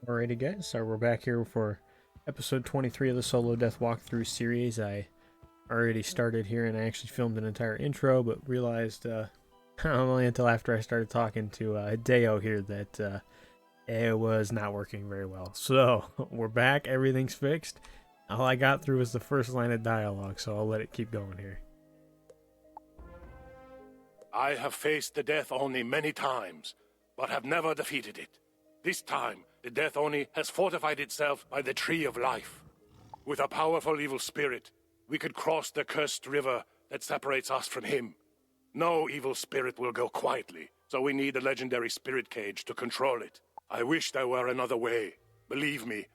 Alrighty guys, so we're back here for episode 23 of the Solo Death Walkthrough series. I already started here and I actually filmed an entire intro, but realized only until after I started talking to Hideo here that it was not working very well. So we're back, everything's fixed. All I got through was the first line of dialogue, so I'll let it keep going here. I have faced the Death Oni many times, but have never defeated it. This time, the Death Oni has fortified itself by the Tree of Life. With a powerful evil spirit, we could cross the cursed river that separates us from him. No evil spirit will go quietly, so we need a legendary spirit cage to control it. I wish there were another way. Believe me,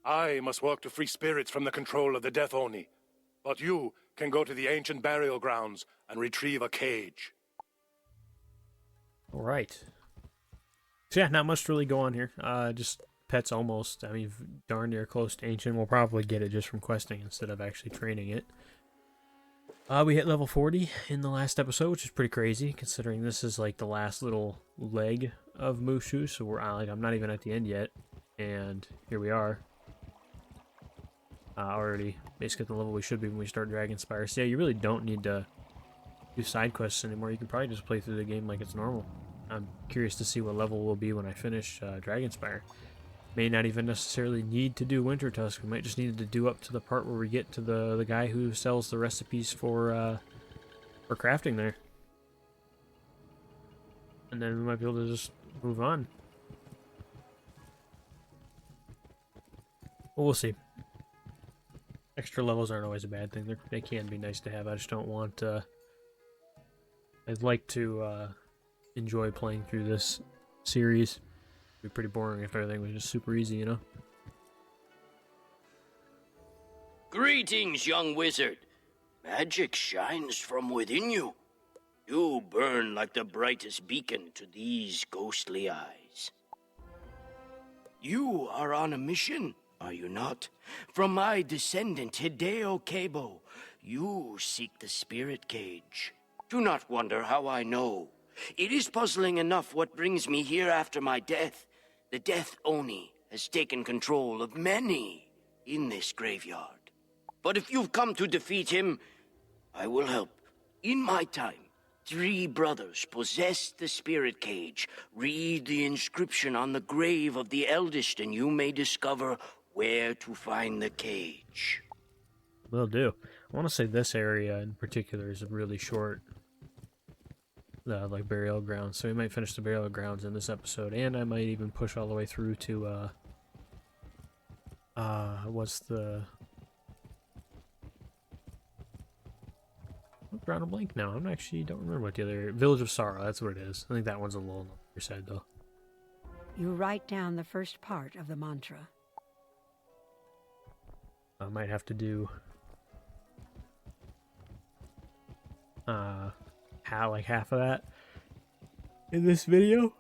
I must work to free spirits from the control of the Death Oni. But you can go to the ancient burial grounds and retrieve a cage. Alright. So yeah, not much to really go on here. Just pets almost. I mean, darn near close to ancient. We'll probably get it just from questing instead of actually training it. We hit level 40 in the last episode, which is pretty crazy considering this is like the last little leg of Mushu. So we're like, I'm not even at the end yet, and here we are. Already basically at the level we should be when we start Dragonspire. So yeah, you really don't need to do side quests anymore. You can probably just play through the game like it's normal. I'm curious to see what level we'll be when I finish Dragonspire. May not even necessarily need to do Winter Tusk. We might just need to do up to the part where we get to the guy who sells the recipes for crafting there. And then we might be able to just move on. Well, we'll see. Extra levels aren't always a bad thing. They can be nice to have. I just don't want... I'd like to enjoy playing through this series. It'd be pretty boring if everything was just super easy, you know? Greetings, young wizard. Magic shines from within you. You burn like the brightest beacon to these ghostly eyes. You are on a mission, are you not? From my descendant, Hideo Kebo, you seek the spirit cage. Do not wonder how I know. It is puzzling enough what brings me here after my death. The Death Oni has taken control of many in this graveyard. But if you've come to defeat him, I will help. In my time, 3 brothers possessed the spirit cage. Read the inscription on the grave of the eldest, and you may discover where to find the cage. Will do. I want to say this area in particular is really short. Like burial grounds, so we might finish the burial grounds in this episode, and I might even push all the way through to what's the... I'm drawing a blank now. I'm actually don't remember what the other... Village of Sorrow, that's what it is. I think that one's a little on your side though. You write down the first part of the mantra. I might have to do like half of that in this video.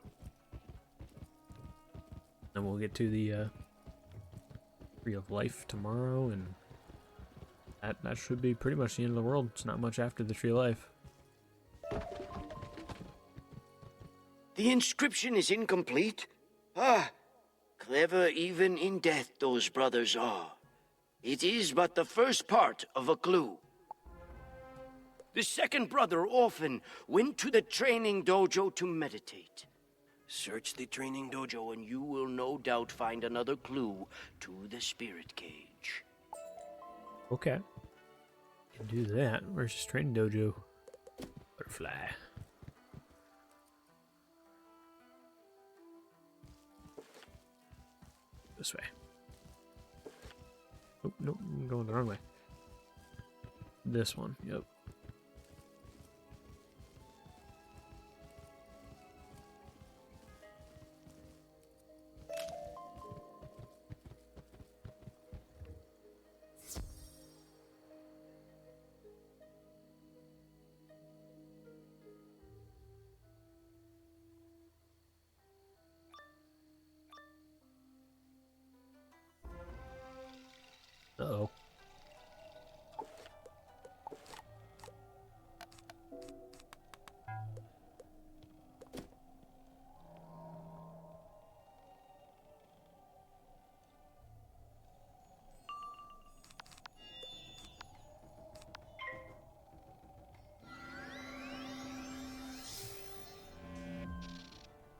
And we'll get to the Tree of Life tomorrow, and that should be pretty much the end of the world. It's not much after the Tree of Life. The inscription is incomplete. Ah, clever even in death those brothers are. It is but the first part of a clue. The second brother often went to the training dojo to meditate. Search the training dojo and you will no doubt find another clue to the spirit cage. Okay. Can do that. Where's his training dojo? Butterfly. This way. Oh, nope, I'm going the wrong way. This one, yep. Uh-oh.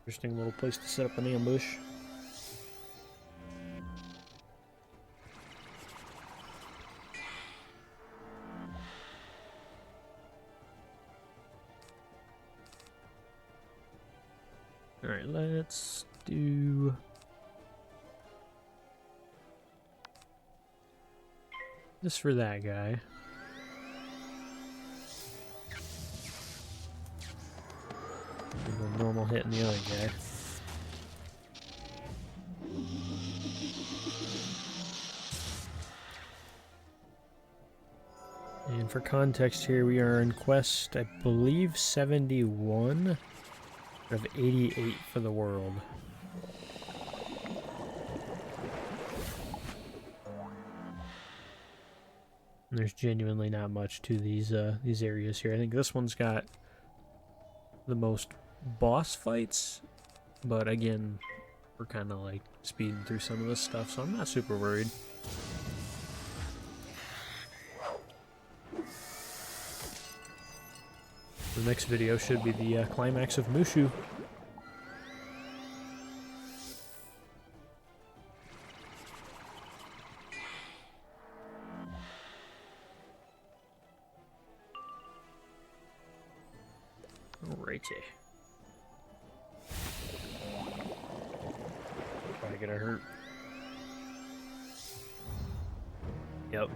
Interesting little place to set up an ambush. Alright, let's do... this for that guy. And a normal hit in the other guy. And for context here, we are in quest, I believe, 71 of 88 for the world. And there's genuinely not much to these areas here. I think this one's got the most boss fights, but again, we're kind of like speeding through some of this stuff, so I'm not super worried. The next video should be the climax of Mushu. Alrighty. Probably gonna hurt. Yep.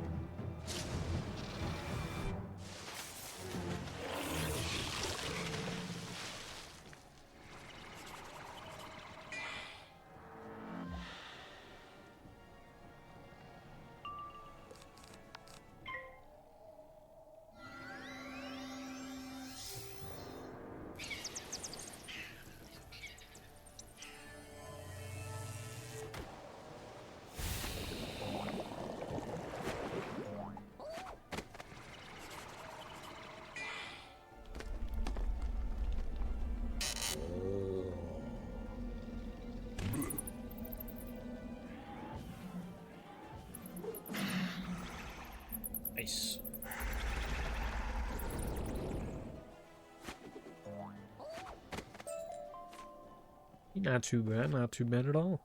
Nice. Not too bad, not too bad at all.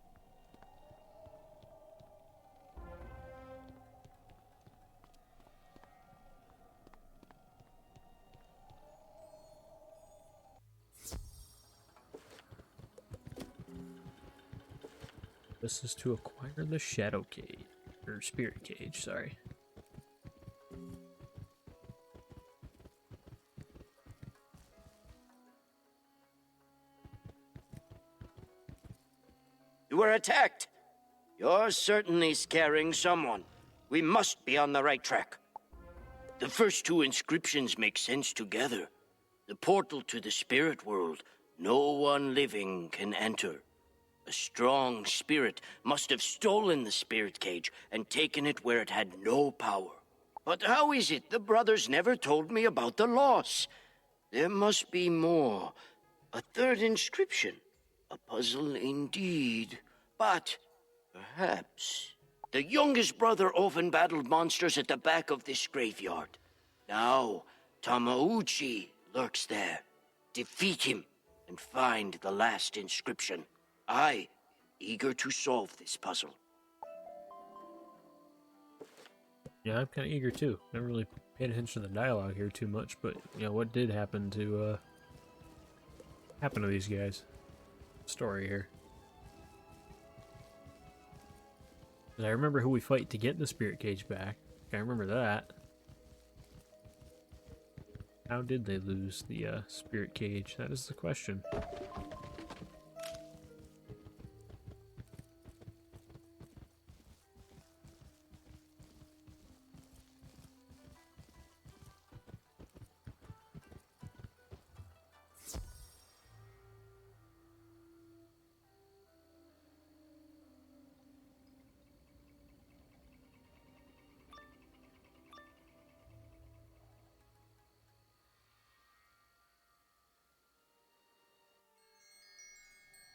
This is to acquire the Shadow Cage, or Spirit Cage, sorry. You were attacked. You're certainly scaring someone. We must be on the right track. The first two inscriptions make sense together. The portal to the spirit world, no one living can enter. A strong spirit must have stolen the spirit cage and taken it where it had no power. But how is it the brothers never told me about the loss? There must be more. A third inscription. A puzzle indeed. But perhaps the youngest brother often battled monsters at the back of this graveyard. Now, Tamauchi lurks there. Defeat him and find the last inscription. I, eager to solve this puzzle. Yeah, I'm kind of eager too. Never really paid attention to the dialogue here too much, but you know what did happen to these guys? Story here. 'Cause I remember who we fight to get the spirit cage back. I remember that. How did they lose the spirit cage? That is the question.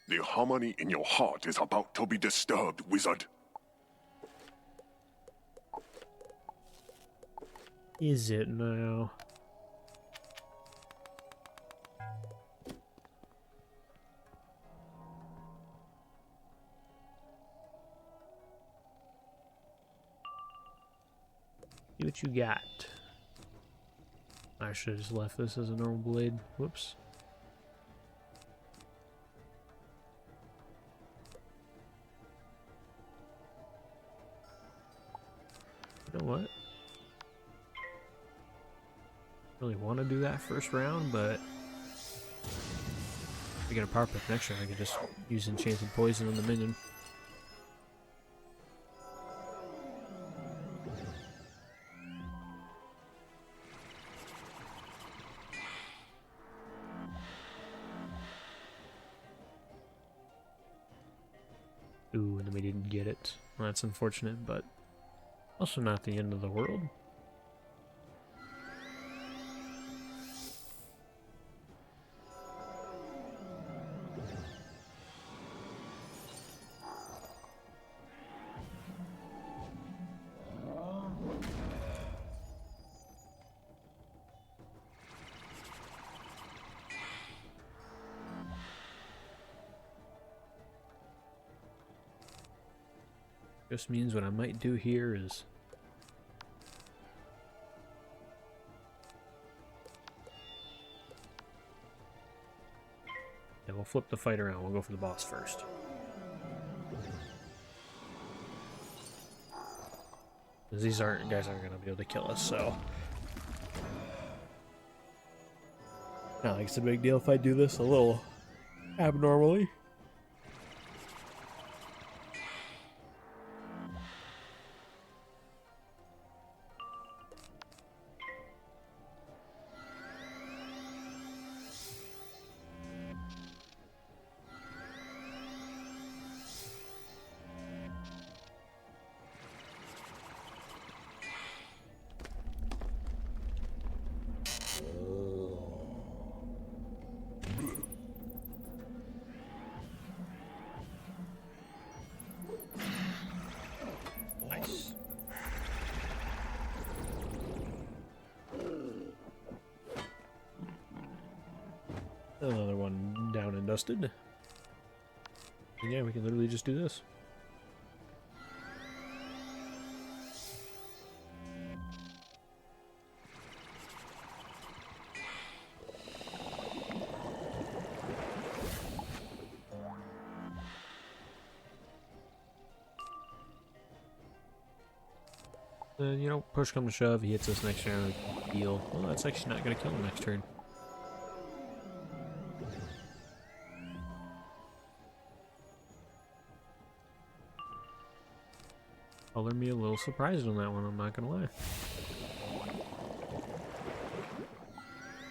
The harmony in your heart is about to be disturbed, wizard. Is it now? See what you got. I should have just left this as a normal blade. Whoops. You know what? Really want to do that first round, but if I get a power pick next round, I can just use enchanted poison on the minion. Ooh, and then we didn't get it. Well, that's unfortunate, but also not the end of the world. Just means what I might do here is we'll flip the fight around. We'll go for the boss first. Because these guys aren't going to be able to kill us, so not like it's a big deal if I do this a little abnormally. Another one down and dusted. And yeah, we can literally just do this. Then, you know, push come to shove, he hits us next round, heal. Well, that's actually not going to kill him next turn. Color me a little surprised on that one, I'm not gonna lie.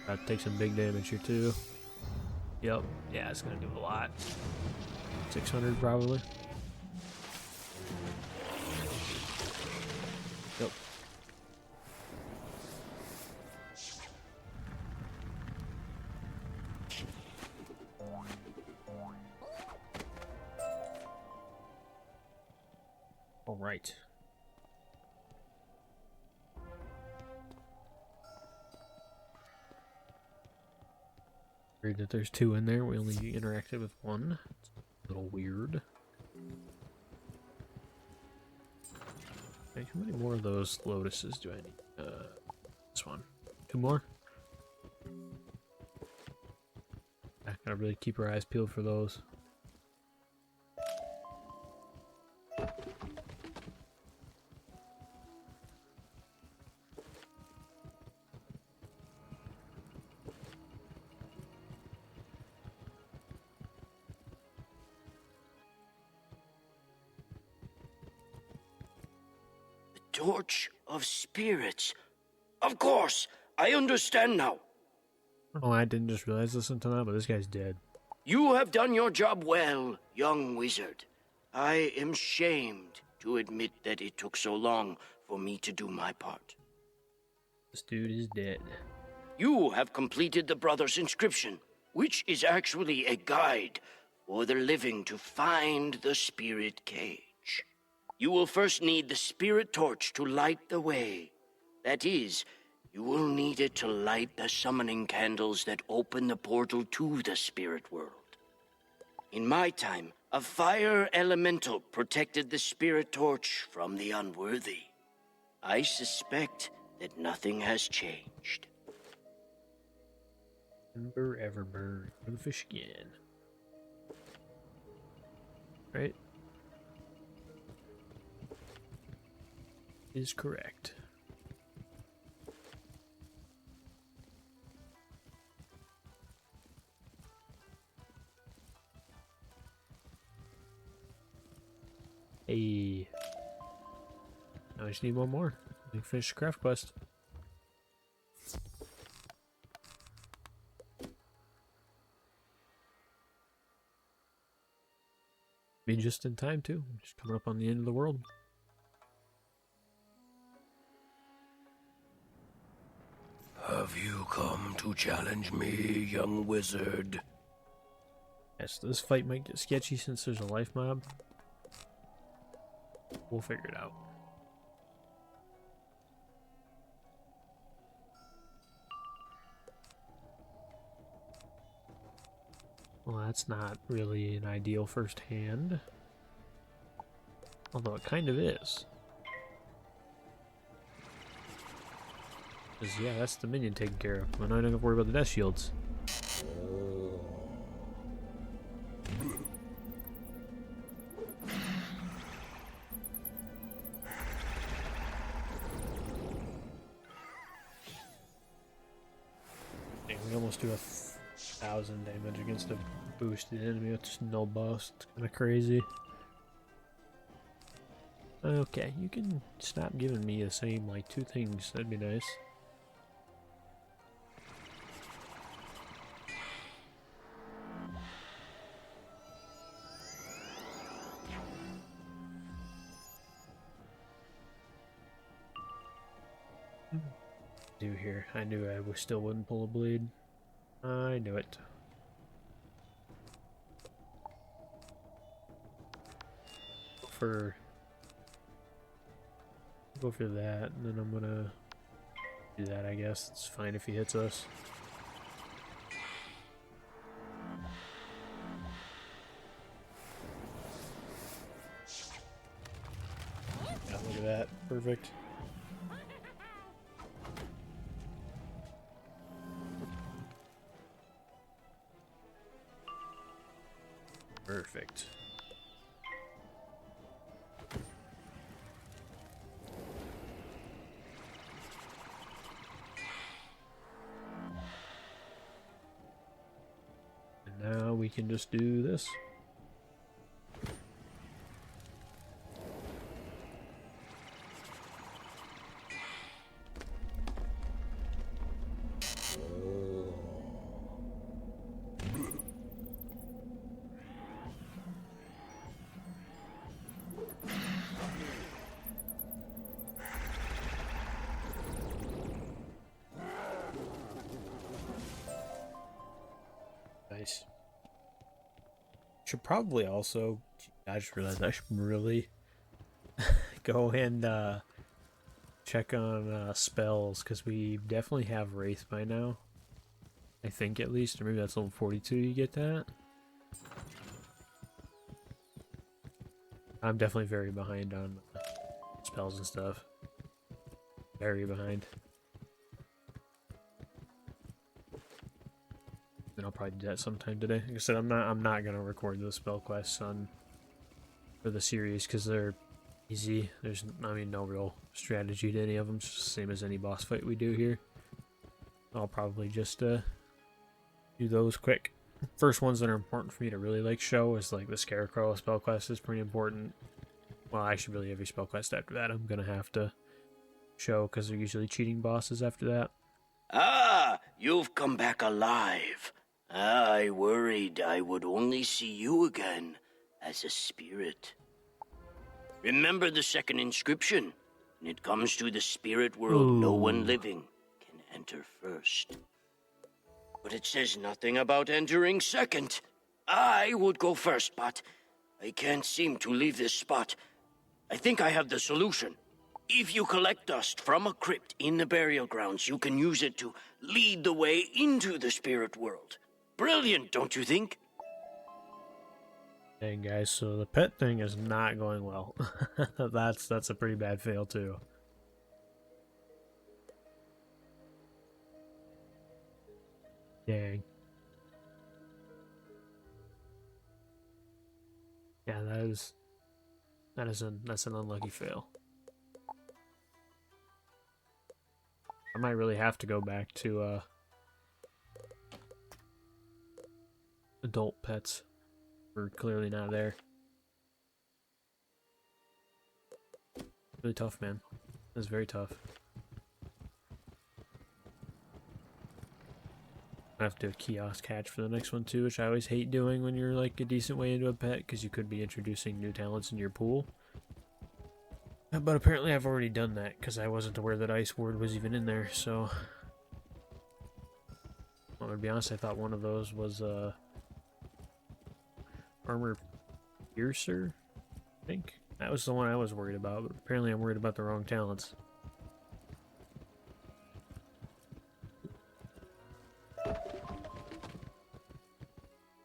Got to take some big damage here too. Yep, yeah, it's gonna do a lot. 600 probably. Yep. All right. Weird that there's two in there. We only interacted with one. It's a little weird. Okay, how many more of those lotuses do I need? This one. Two more? I gotta really keep our eyes peeled for those. Torch of spirits. Of course, I understand now. Oh, I didn't just realize this until now, but this guy's dead. You have done your job well, young wizard. I am shamed to admit that it took so long for me to do my part. This dude is dead. You have completed the Brother's inscription, which is actually a guide for the living to find the spirit cage. You will first need the spirit torch to light the way. That is, you will need it to light the summoning candles that open the portal to the spirit world. In my time, a fire elemental protected the spirit torch from the unworthy. I suspect that nothing has changed. Ember Everburn. For the fish again. Right? Is correct. Hey. Now I just need one more. I can finish the craft quest. Be just in time too. Just coming up on the end of the world. Have you come to challenge me, young wizard? Yes, this fight might get sketchy since there's a life mob. We'll figure it out. Well, that's not really an ideal first hand. Although it kind of is. Because, yeah, that's the minion taken care of. I'm not even going to worry about the death shields. Dang, we almost do 1,000 damage against a boosted enemy with just no bust. It's kind of crazy. Okay, you can stop giving me the same, like, 2 things. That'd be nice. Do here. I knew I still wouldn't pull a bleed. I knew it. Go for that, and then I'm gonna do that. I guess it's fine if he hits us. Yeah, look at that. Perfect. Perfect. And now we can just do this. Nice. Should probably also, I just realized I should really go and check on spells, because we definitely have Wraith by now. I think at least, or maybe that's level 42 you get that. I'm definitely very behind on spells and stuff. Very behind. And I'll probably do that sometime today. Like I said, I'm not gonna record those spell quests for the series because they're easy. There's no real strategy to any of them. It's just the same as any boss fight we do here. I'll probably just do those quick. First ones that are important for me to really like show is like the Scarecrow spell quest is pretty important. Well, actually, really every spell quest after that I'm gonna have to show because they're usually cheating bosses after that. Ah, you've come back alive. I worried I would only see you again as a spirit. Remember the second inscription? When it comes to the spirit world, no one living can enter first. But it says nothing about entering second. I would go first, but I can't seem to leave this spot. I think I have the solution. If you collect dust from a crypt in the burial grounds, you can use it to lead the way into the spirit world. Brilliant, don't you think? Dang, guys, so the pet thing is not going well. That's a pretty bad fail too. Dang. Yeah, that's an unlucky fail. I might really have to go back to adult pets. We're clearly not there. Really tough, man. It's very tough. I have to do a kiosk hatch for the next one too, which I always hate doing when you're like a decent way into a pet, because you could be introducing new talents in your pool. But apparently I've already done that, because I wasn't aware that Ice Ward was even in there, so... Well, to be honest, I thought one of those was, Armor Piercer, I think? That was the one I was worried about, but apparently I'm worried about the wrong talents.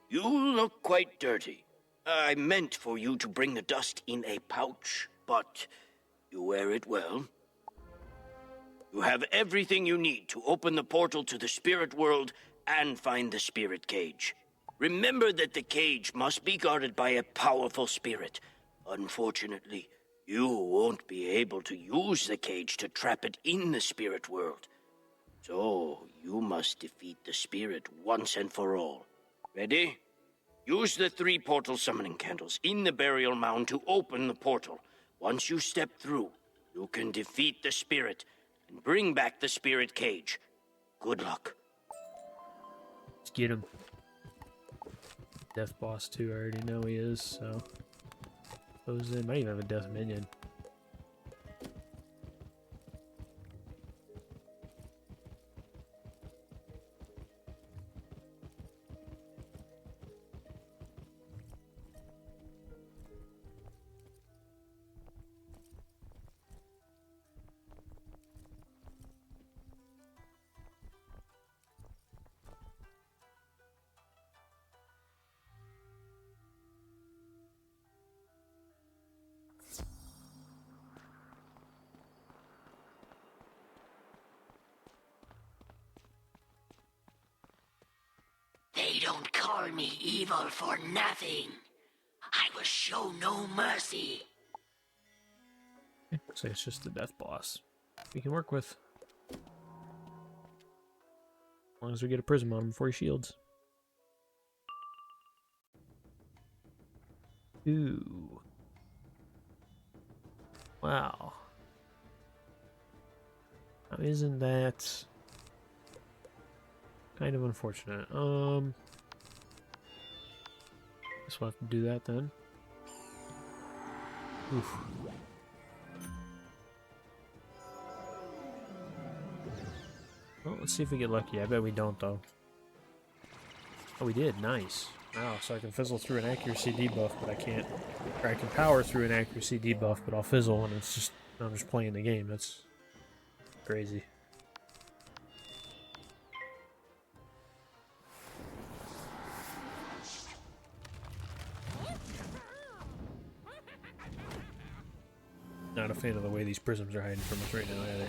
You look quite dirty. I meant for you to bring the dust in a pouch, but you wear it well. You have everything you need to open the portal to the spirit world and find the spirit cage. Remember that the cage must be guarded by a powerful spirit. Unfortunately, you won't be able to use the cage to trap it in the spirit world. So, you must defeat the spirit once and for all. Ready? Use the 3 portal summoning candles in the burial mound to open the portal. Once you step through, you can defeat the spirit and bring back the spirit cage. Good luck. Let's get him. Death boss too, I already know he is, so... Those in might even have a death minion. They don't call me evil for nothing. I will show no mercy. Looks like it's just the death boss. We can work with. As long as we get a prism on him before he shields. Ooh. Wow. Now, isn't that kind of unfortunate? Guess we'll have to do that then. Oof. Well, let's see if we get lucky. I bet we don't, though. Oh, we did. Nice. Wow, so I can fizzle through an accuracy debuff, but I can't. Or I can power through an accuracy debuff, but I'll fizzle, and it's just... I'm just playing the game. That's crazy. Not a fan of the way these prisms are hiding from us right now, either.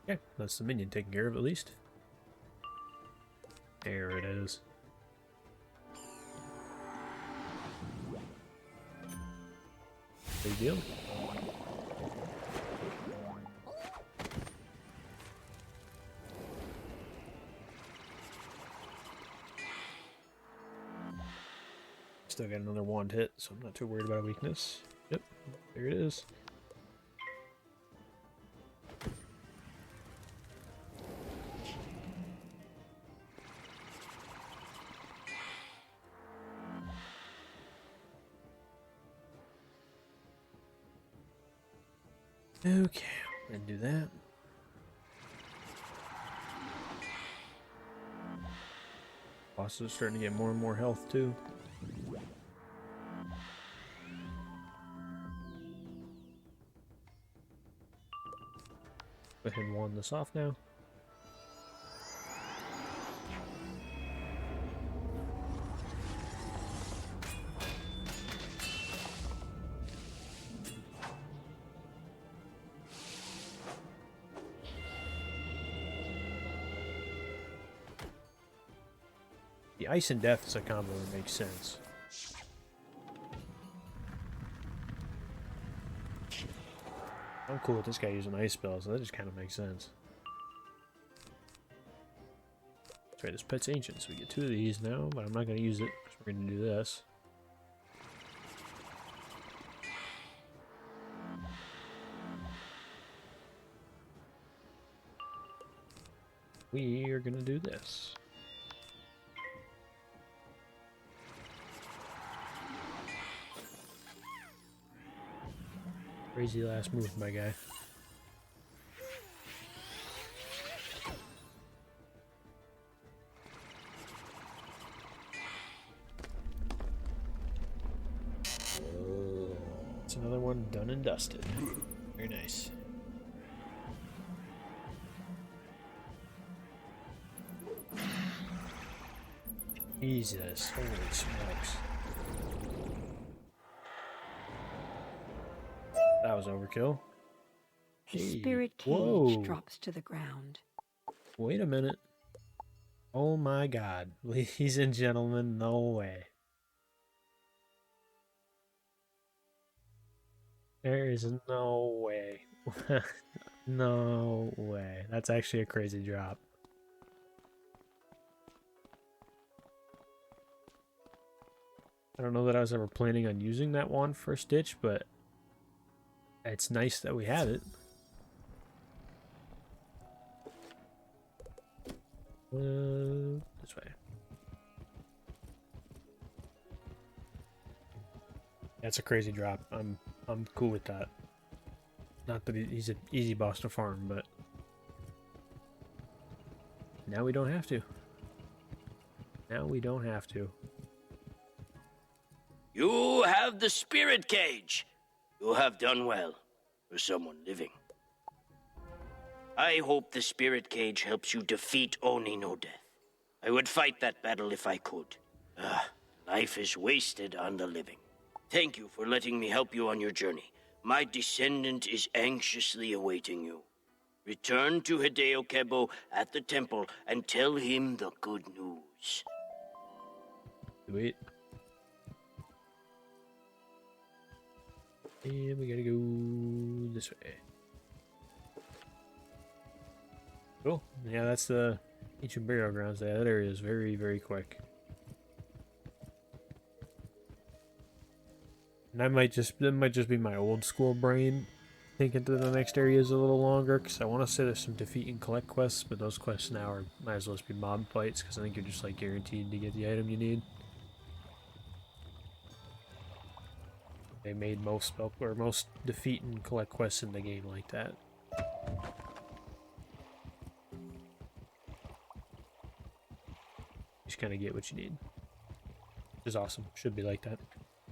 Okay, that's the minion taken care of at least. There it is. Big deal. Still got another wand hit, so I'm not too worried about a weakness. Yep, there it is. Okay, I'm gonna do that. Boss is starting to get more and more health too. Go ahead and wand this off now. ice and death is a combo that makes sense. I'm cool with this guy using ice spells, so that just kind of makes sense. That's right, this pet's ancient, so we get 2 of these now, but I'm not going to use it, because we're going to do this. We are going to do this. Crazy last move, my guy. It's another one done and dusted. Very nice. Jesus, holy smokes. That was overkill. His Hey, spirit cage whoa. drops to the ground. Wait a minute. Oh my god. Ladies and gentlemen, no way. There is no way. No way. That's actually a crazy drop. I don't know that I was ever planning on using that wand for Stitch, but it's nice that we have it. This way. That's a crazy drop. I'm cool with that. Not that he's an easy boss to farm, but now we don't have to. Now we don't have to. You have the spirit cage. You have done well for someone living. I hope the spirit cage helps you defeat Oni no Death. I would fight that battle if I could. Life is wasted on the living. Thank you for letting me help you on your journey. My descendant is anxiously awaiting you. Return to Hideo Kebo at the temple and tell him the good news. Wait. And we gotta go this way. Cool. Yeah, that's the ancient burial grounds there. That area is very, very quick. And that might just be my old school brain thinking that the next area is a little longer, because I want to say there's some defeat and collect quests, but those quests now are might as well just be mob fights, because I think you're just like guaranteed to get the item you need. They made most defeat and collect quests in the game like that. Just kind of get what you need. Which is awesome. Should be like that.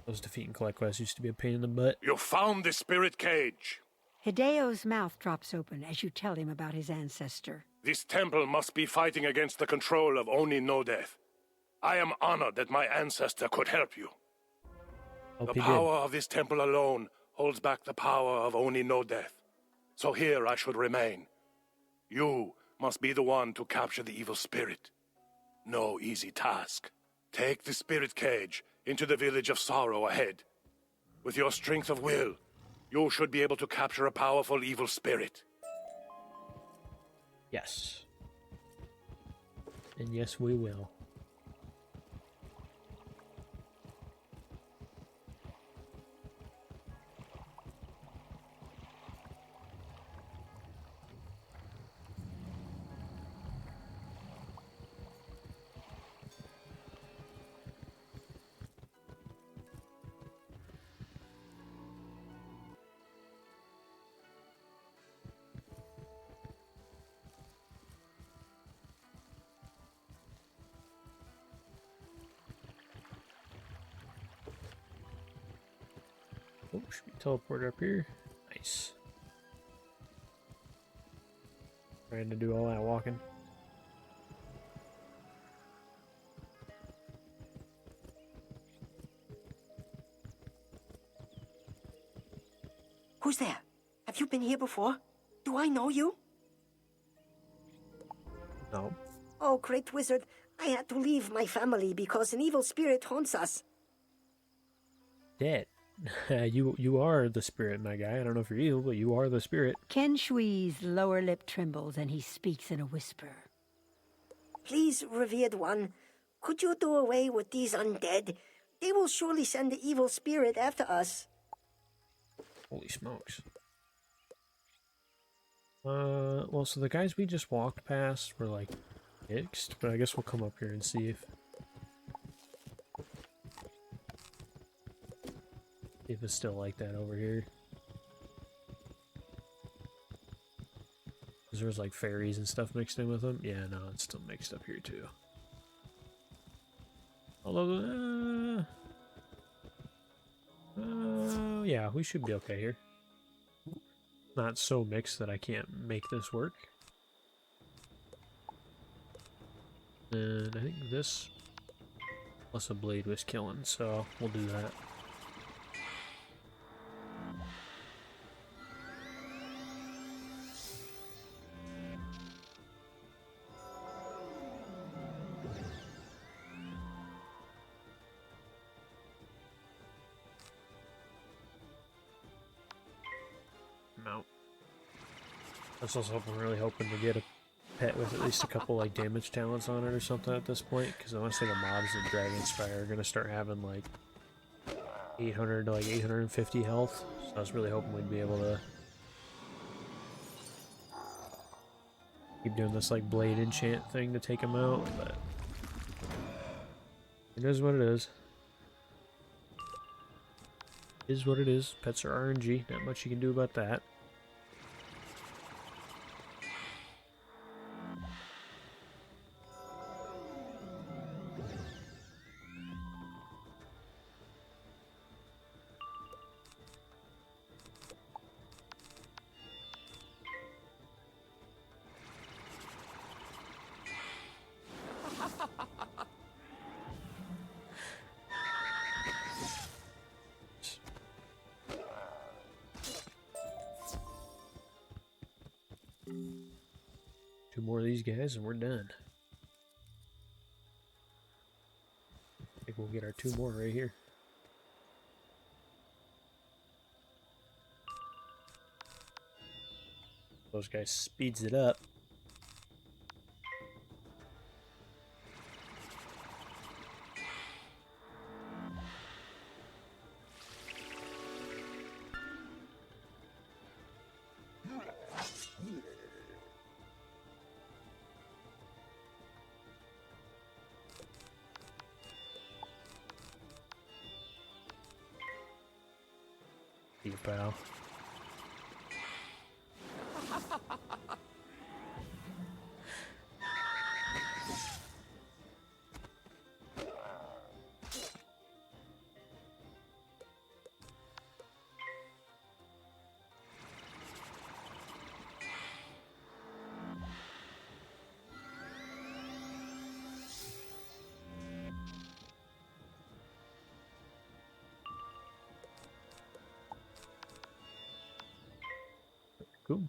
Those defeat and collect quests used to be a pain in the butt. You found the spirit cage. Hideo's mouth drops open as you tell him about his ancestor. This temple must be fighting against the control of Oni no Death. I am honored that my ancestor could help you. Hope The he power of this temple alone holds back the power of Oni no Death. So here I should remain. You must be the one to capture the evil spirit. No easy task. Take the spirit cage into the village of sorrow ahead. With your strength of will, you should be able to capture a powerful evil spirit. Yes. And yes, we will. Oh, should we teleport up here? Nice. Trying to do all that walking. Who's there? Have you been here before? Do I know you? No. Oh, great wizard. I had to leave my family because an evil spirit haunts us. Dead. You are the spirit, my guy. I don't know if you're evil, but you are the spirit. Ken Shui's lower lip trembles and he speaks in a whisper. Please, revered one, could you do away with these undead? They will surely send the evil spirit after us. Holy smokes. Well, so the guys we just walked past were, like, fixed, but I guess we'll come up here and see if it's still like that over here. Because there's, like, fairies and stuff mixed in with them. Yeah, no, it's still mixed up here, too. Although, yeah, we should be okay here. Not so mixed that I can't make this work. And I think this plus a blade was killing, so we'll do that. Mount. I was also really hoping to get a pet with at least a couple like damage talents on it or something at this point, because unless like the mobs in Dragonspire are gonna start having like 800 to like 850 health, so I was really hoping we'd be able to keep doing this like blade enchant thing to take them out, but it is what it is. It is what it is. Pets are RNG, not much you can do about that. Two more of these guys and we're done. I think we'll get our two more right here. Those guys speeds it up. You pal. Cool.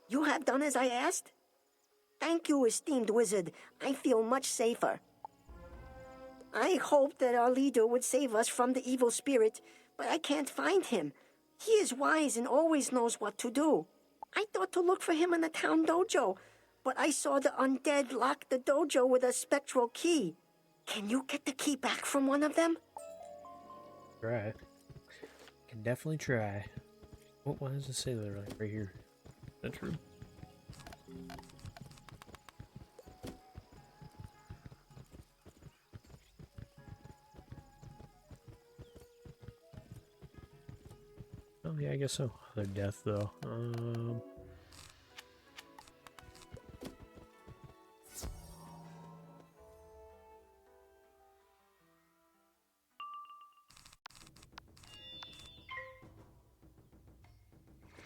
You have done as I asked? Thank you, esteemed wizard. I feel much safer. I hoped that our leader would save us from the evil spirit, but I can't find him. He is wise and always knows what to do. I thought to look for him in the town dojo, but I saw the undead lock the dojo with a spectral key. Can you get the key back from one of them? Try. Can definitely try. Oh, why does it say that right here? Is that true? yeah, I guess so. Other death, though.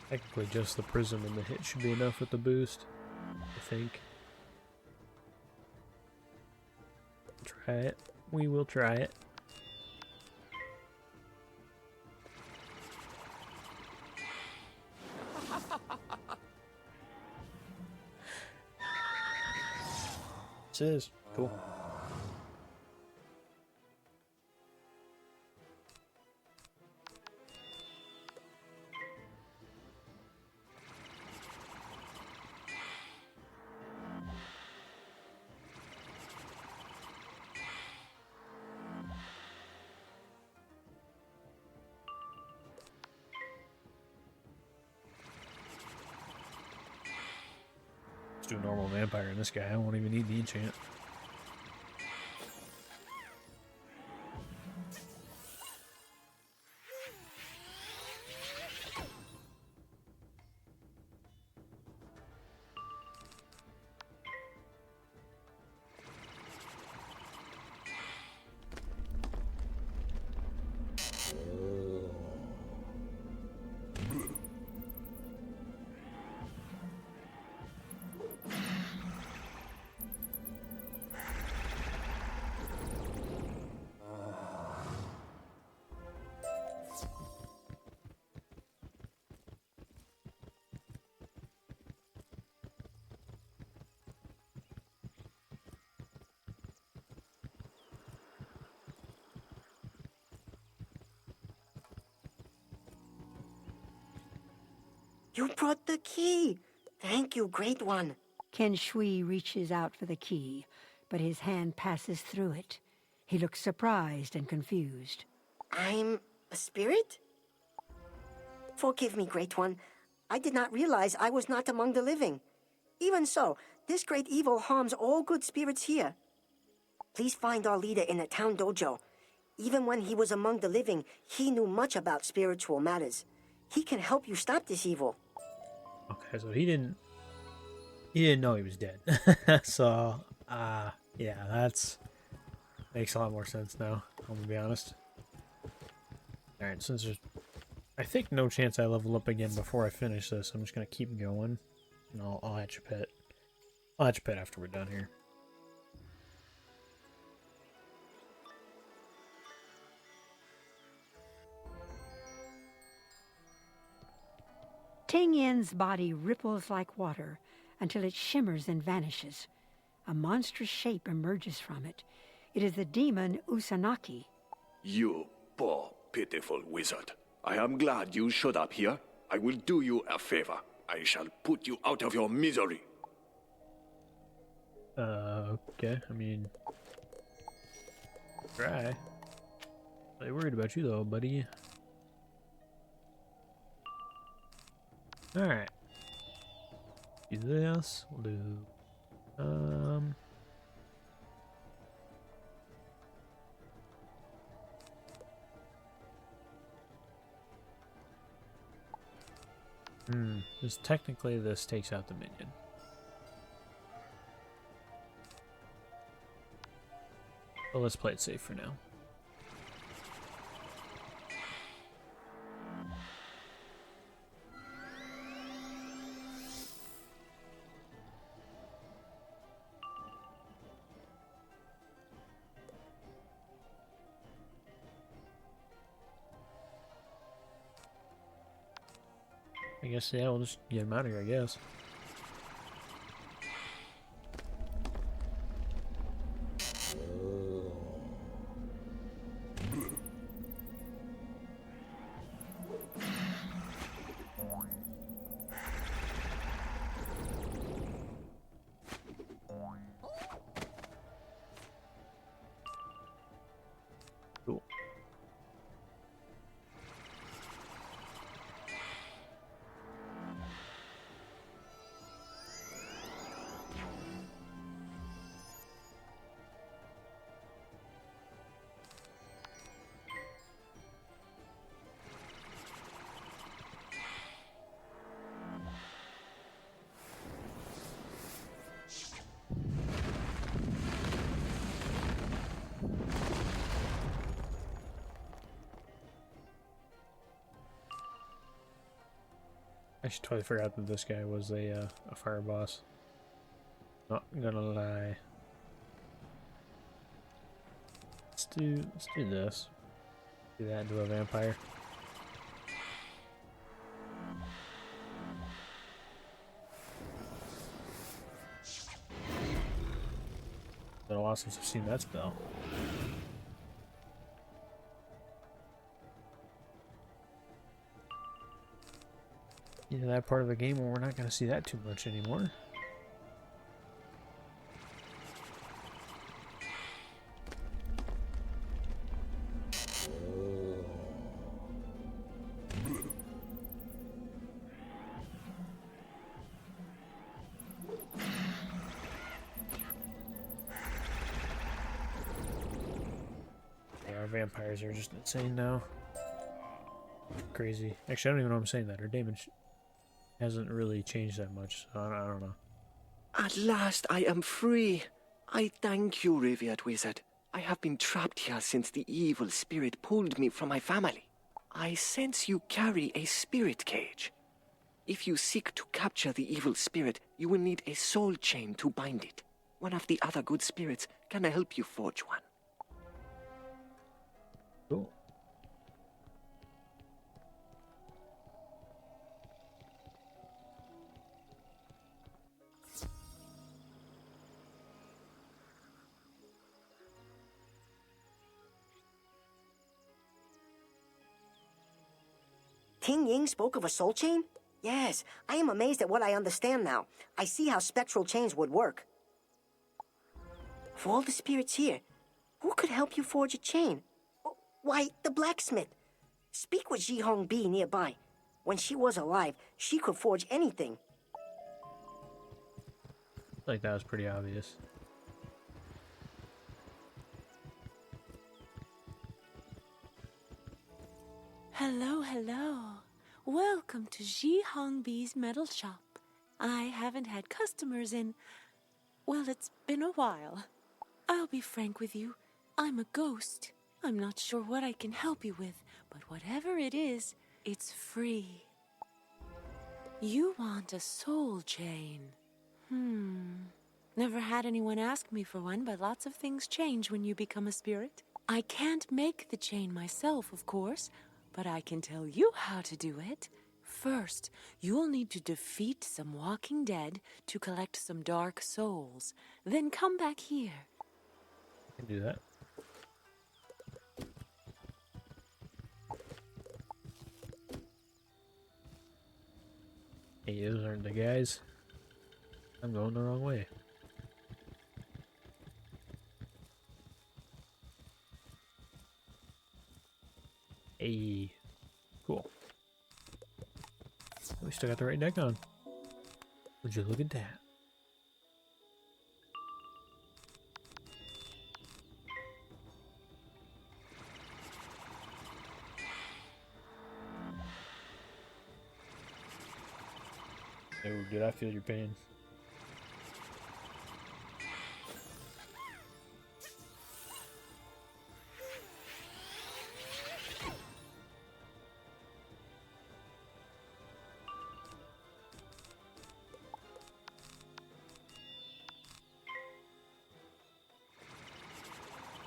Technically, just the prism and the hit should be enough with the boost, I think. Try it. We will try it. This is cool. Let's do a normal vampire in this guy. I won't even need the enchant. You brought the key. Thank you, Great One. Ken Shui reaches out for the key, but his hand passes through it. He looks surprised and confused. I'm a spirit? Forgive me, Great One. I did not realize I was not among the living. Even so, this great evil harms all good spirits here. Please find our leader in the town dojo. Even when he was among the living, he knew much about spiritual matters. He can help you stop this evil. Okay, so he didn't know he was dead. So, yeah, that's makes a lot more sense now, I'm gonna be honest. Alright, since there's, I think, no chance I level up again before I finish this, I'm just gonna keep going. And I'll hatch a pet. I'll hatch a pet after we're done here. Ting Yin's body ripples like water until it shimmers and vanishes. A monstrous shape emerges from it. It is the demon Usunoki. You poor, pitiful wizard. I am glad you showed up here. I will do you a favor. I shall put you out of your misery. Okay. I mean, try. Really worried about you though, buddy. Alright. Do this. We'll do because technically this takes out the minion. But let's play it safe for now. I guess, yeah, we'll just get him out of here, I guess. Cool. I should totally forgot that this guy was a fire boss. Not gonna lie. Let's do this. Do that into a vampire. It's been a while since I've seen that spell. Into that part of the game where we're not going to see that too much anymore. Yeah, our vampires are just insane now. Crazy. Actually, I don't even know why I'm saying that. Our damage hasn't really changed that much, so I don't know. At last I am free. I thank you, revered wizard. I have been trapped here since the evil spirit pulled me from my family. I sense you carry a spirit cage. If you seek to capture the evil spirit, you will need a soul chain to bind it. One of the other good spirits can help you forge one. Cool. King Ying spoke of a soul chain? Yes, I am amazed at what I understand now. I see how spectral chains would work. For all the spirits here, who could help you forge a chain? Why, the blacksmith. Speak with Ji Hong Bi nearby. When she was alive, she could forge anything. Like that was pretty obvious. Hello, hello. Welcome to Ji Hongbi's metal shop. I haven't had customers in... well, it's been a while. I'll be frank with you. I'm a ghost. I'm not sure what I can help you with, but whatever it is, it's free. You want a soul chain. Never had anyone ask me for one, but lots of things change when you become a spirit. I can't make the chain myself, of course, but I can tell you how to do it. First, you'll need to defeat some walking dead to collect some dark souls. Then come back here. I can do that. Hey, those aren't the guys. I'm going the wrong way. Hey, cool. We still got the right deck on. Would you look at that? Oh, did I feel your pain?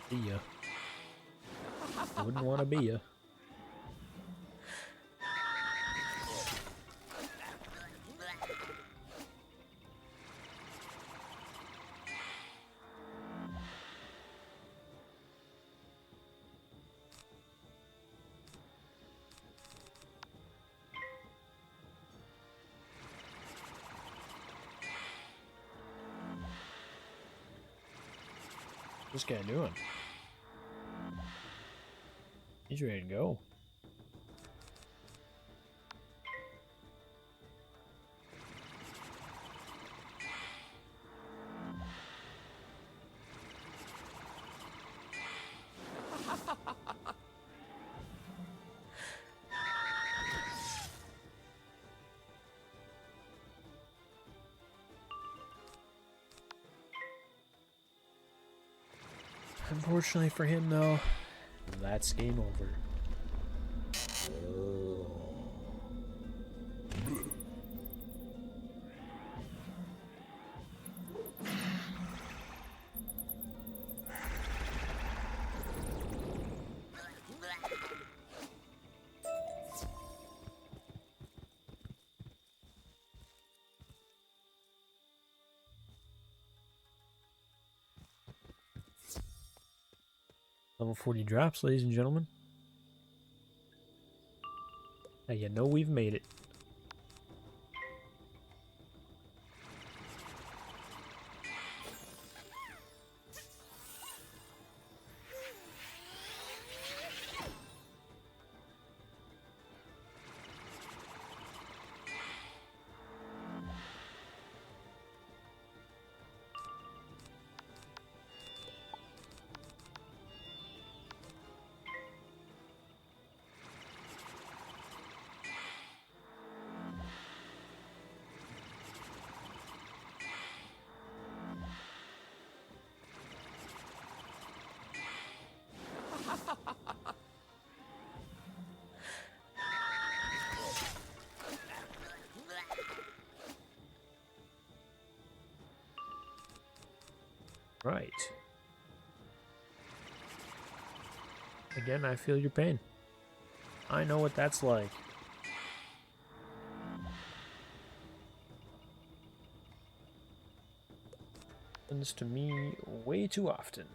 Be ya. I wouldn't want to be ya. What's this guy doing? He's ready to go. Unfortunately for him, though, that's game over. Level 40 drops, ladies and gentlemen. Now you know we've made it. Right. Again, I feel your pain. I know what that's like. Happens to me way too often.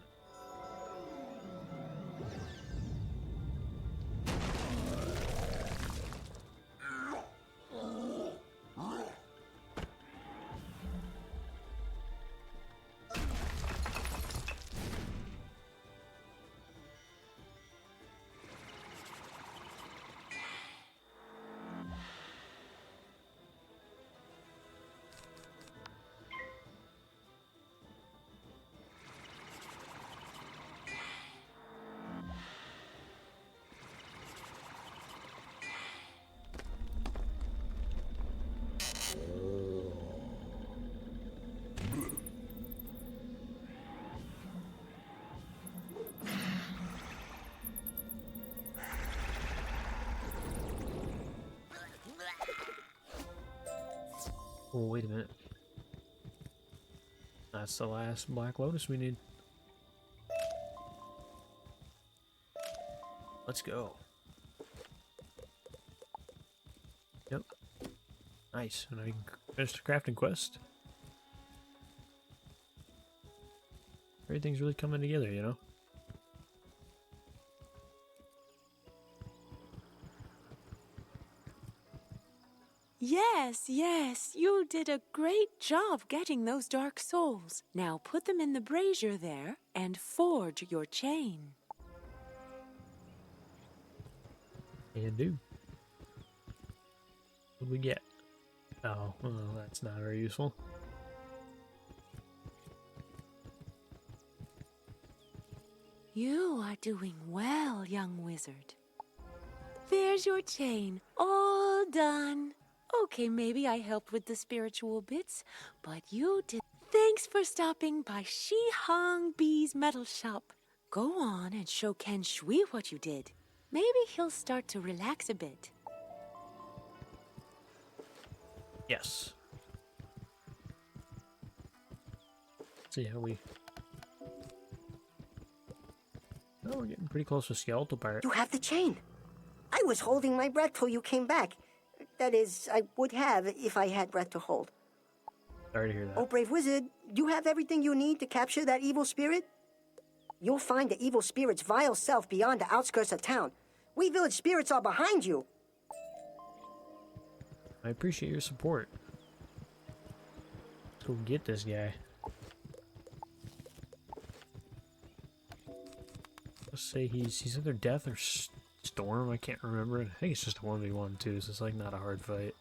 Oh, wait a minute. That's the last Black Lotus we need. Let's go. Yep. Nice. And I can finish the crafting quest. Everything's really coming together, you know? Yes, yes, you did a great job getting those dark souls. Now put them in the brazier there and forge your chain. And do. What do we get? Oh, well, that's not very useful. You are doing well, young wizard. There's your chain, all done. Okay, maybe I helped with the spiritual bits, but you did. Thanks for stopping by Shihong B's metal shop. Go on and show Ken Shui what you did. Maybe he'll start to relax a bit. Yes. Let's see how we... Oh, we're getting pretty close to Skeletal Pirate. You have the chain. I was holding my breath till you came back. That is, I would have if I had breath to hold. Sorry to hear that. Oh, brave wizard, do you have everything you need to capture that evil spirit? You'll find the evil spirit's vile self beyond the outskirts of town. We village spirits are behind you. I appreciate your support. Let's go get this guy. Let's say he's either Death or Storm. I can't remember. I think it's just a 1v1 too, so it's like not a hard fight.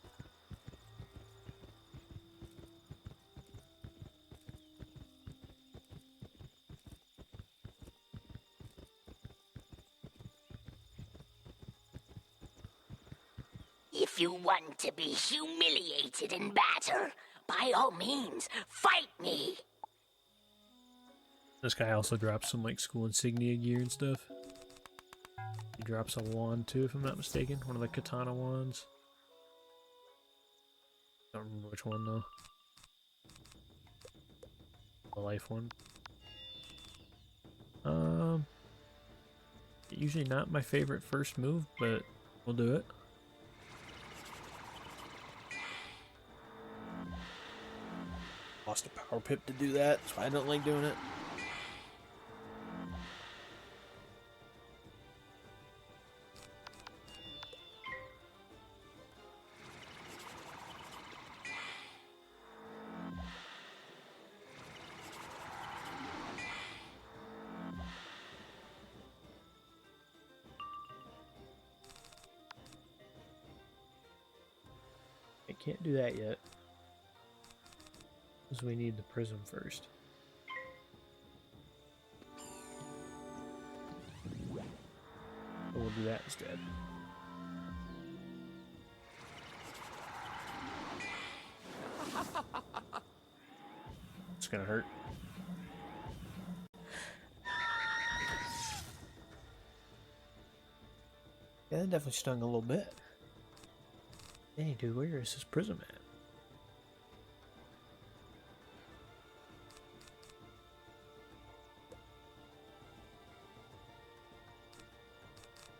If you want to be humiliated in battle, by all means, fight me! This guy also drops some like school insignia gear and stuff. He drops a wand too, if I'm not mistaken. One of the katana wands. Don't remember which one though. The life one. Usually not my favorite first move, but we'll do it. Lost a power pip to do that, so I don't like doing it. can't do that yet. Because we need the prism first. So we'll do that instead. It's gonna hurt. Yeah, that definitely stung a little bit. Hey, dude, where is this prism at?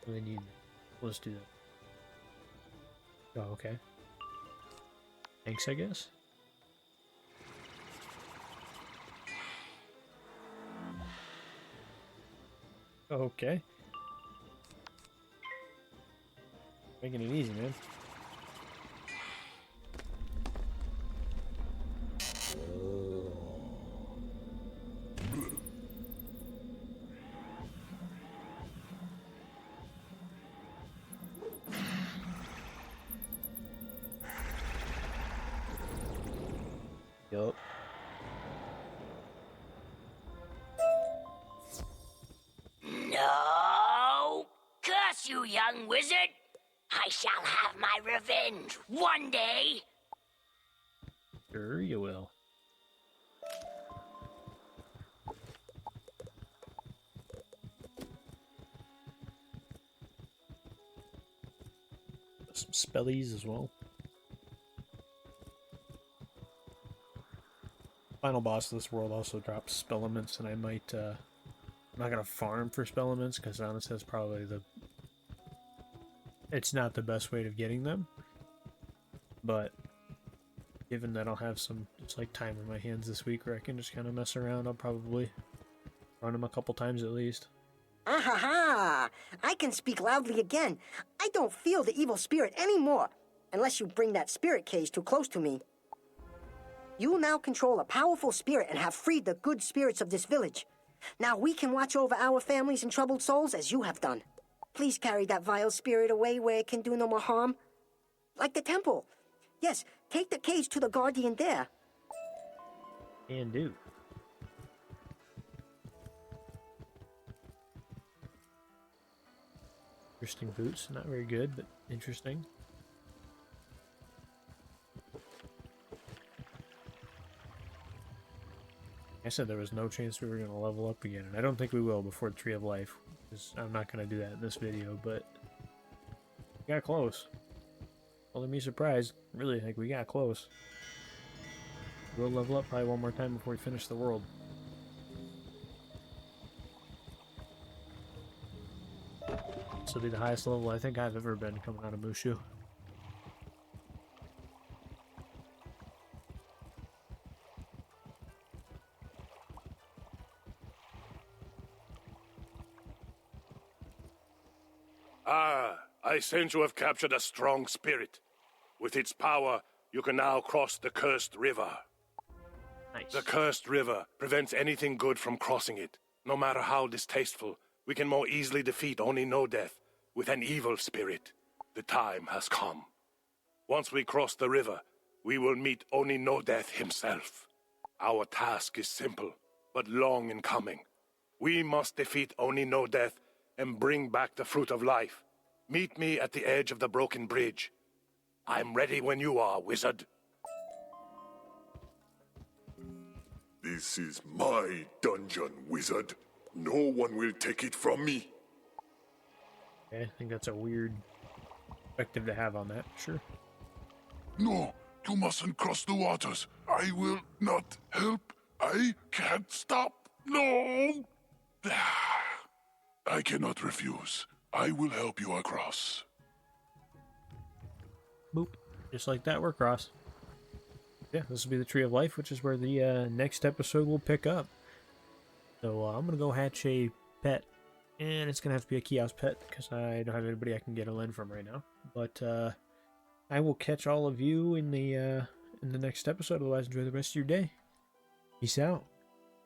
We need. Let's do that. Oh, okay. Thanks, I guess. Okay. Making it easy, man. Yup. No! Curse you, young wizard! I shall have my revenge one day! Sure you will. Some spellies as well. Final boss of this world also drops spell elements, and I might, I'm not gonna farm for spell elements, because honestly that's probably it's not the best way of getting them. But given that I'll have some, it's like time in my hands this week where I can just kind of mess around, I'll probably run them a couple times at least. Ah-ha-ha! I can speak loudly again. I don't feel the evil spirit anymore, unless you bring that spirit cage too close to me. You now control a powerful spirit and have freed the good spirits of this village. Now we can watch over our families and troubled souls as you have done. Please carry that vile spirit away where it can do no more harm. Like the temple. Yes, take the cage to the guardian there. Can do. Interesting boots. Not very good, but interesting. I said there was no chance we were going to level up again, and I don't think we will before Tree of Life, because I'm not going to do that in this video, but we got close. Well, me surprised. Really, like, we got close. We'll level up probably one more time before we finish the world. This will be the highest level I think I've ever been coming out of Mushu. Ah, I sense you have captured a strong spirit. With its power, you can now cross the cursed river. Nice. The cursed river prevents anything good from crossing it. No matter how distasteful, we can more easily defeat Oni no Death with an evil spirit. The time has come. Once we cross the river, we will meet Oni no Death himself. Our task is simple, but long in coming. We must defeat Oni no Death and bring back the Fruit of Life. Meet me at the edge of the broken bridge. I'm ready when you are, wizard. This is my dungeon, wizard. No one will take it from me. Okay, I think that's a weird perspective to have on that, sure. No, you mustn't cross the waters. I will not help. I can't stop. No! I cannot refuse. I will help you across. Boop. Just like that, we're across. Yeah, this will be the Tree of Life, which is where the next episode will pick up. So I'm going to go hatch a pet, and it's going to have to be a kiosk pet, because I don't have anybody I can get a land from right now. But I will catch all of you in the next episode. Otherwise, enjoy the rest of your day. Peace out.